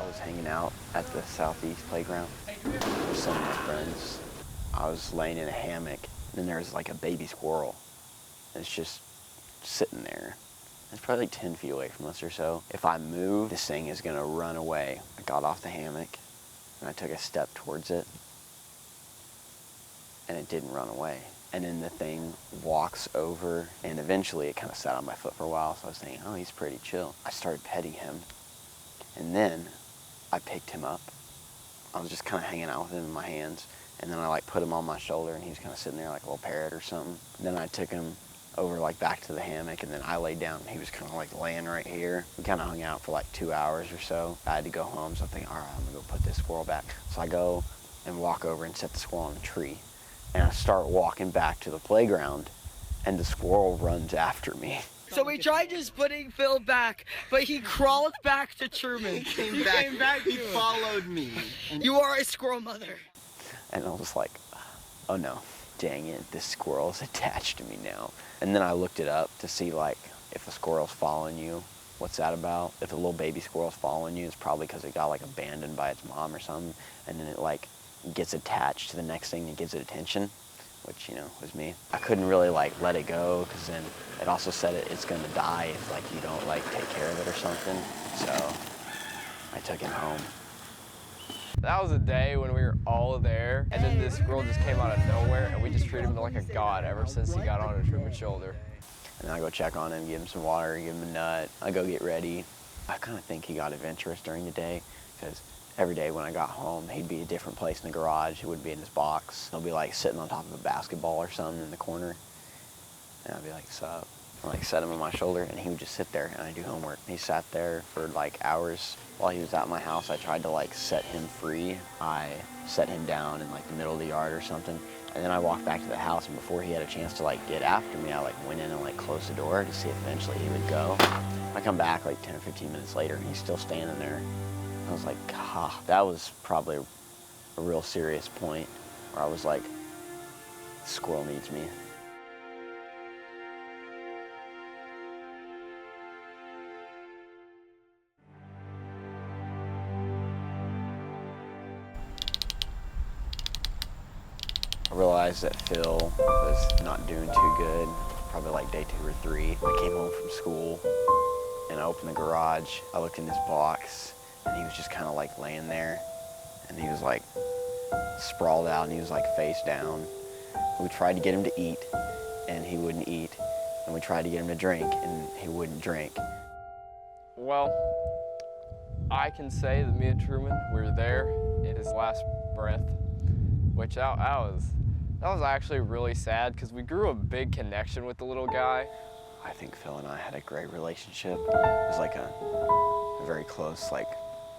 I was hanging out at the southeast playground with some of my friends. I was laying in a hammock, and then there was like a baby squirrel. And it's just sitting there. It's probably like 10 feet away from us or so. If I move, this thing is gonna run away. I got off the hammock, and I took a step towards it, and it didn't run away. And then the thing walks over, and eventually it kind of sat on my foot for a while, so I was thinking, oh, he's pretty chill. I started petting him, and then I picked him up. I was just kind of hanging out with him in my hands, and then I like put him on my shoulder, and he was kind of sitting there like a little parrot or something. And then I took him over like back to the hammock, and then I laid down, and he was kind of like laying right here. We kind of hung out for like 2 hours or so. I had to go home, so I'm thinking, all right, I'm gonna go put this squirrel back. So I go and walk over and set the squirrel on the tree. And I start walking back to the playground, and the squirrel runs after me. So we tried just putting Phil back, but he crawled back to Truman. He came back, he followed me. You are a squirrel mother. And I was like, oh no, dang it, this squirrel's attached to me now. And then I looked it up to see like if a squirrel's following you, what's that about? If a little baby squirrel's following you, it's probably because it got like abandoned by its mom or something, and then it like gets attached to the next thing that gives it attention, which, you know, was me. I couldn't really like let it go, because then it also said it's gonna die if like you don't like take care of it or something. So I took him home. That was a day when we were all there, and then this squirrel just came out of nowhere, and we just treated him like a god ever since he got onto Truman's shoulder. And then I go check on him, give him some water, give him a nut. I go get ready. I kind of think he got adventurous during the day, because every day when I got home, he'd be a different place in the garage. He wouldn't be in his box. He'll be like sitting on top of a basketball or something in the corner. And I'd be like, sup? I like set him on my shoulder, and he would just sit there, and I'd do homework. He sat there for like hours. While he was at my house, I tried to like set him free. I set him down in like the middle of the yard or something. And then I walked back to the house, and before he had a chance to like get after me, I like went in and like closed the door to see if eventually he would go. I come back like 10 or 15 minutes later, and he's still standing there. I was like, God, that was probably a real serious point where I was like, the squirrel needs me. I realized that Phil was not doing too good, probably like day 2 or 3. I came home from school, and I opened the garage. I looked in his box, and he was just kind of like laying there, and he was like sprawled out, and he was like face down. We tried to get him to eat, and he wouldn't eat, and we tried to get him to drink, and he wouldn't drink. Well, I can say that me and Truman, we were there in his last breath, which that was actually really sad, because we grew a big connection with the little guy. I think Phil and I had a great relationship. It was like a very close, like,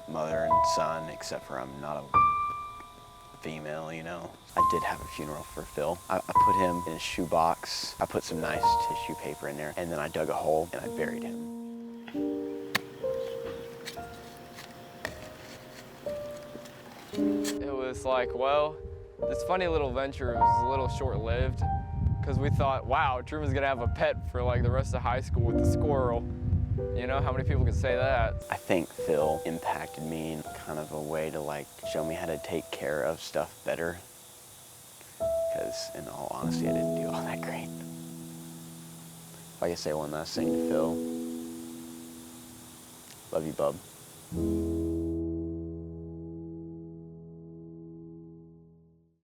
mother and son, except for I'm not a female, you know. I did have a funeral for Phil. I put him in a shoebox. I put some nice tissue paper in there, and then I dug a hole and I buried him. It was like, well, this funny little venture was a little short-lived, because we thought, wow, Truman's gonna have a pet for like the rest of high school with the squirrel. You know, how many people can say that? I think Phil impacted me in kind of a way to like show me how to take care of stuff better. Because in all honesty, I didn't do all that great. If I could say one last thing to Phil, love you, bub.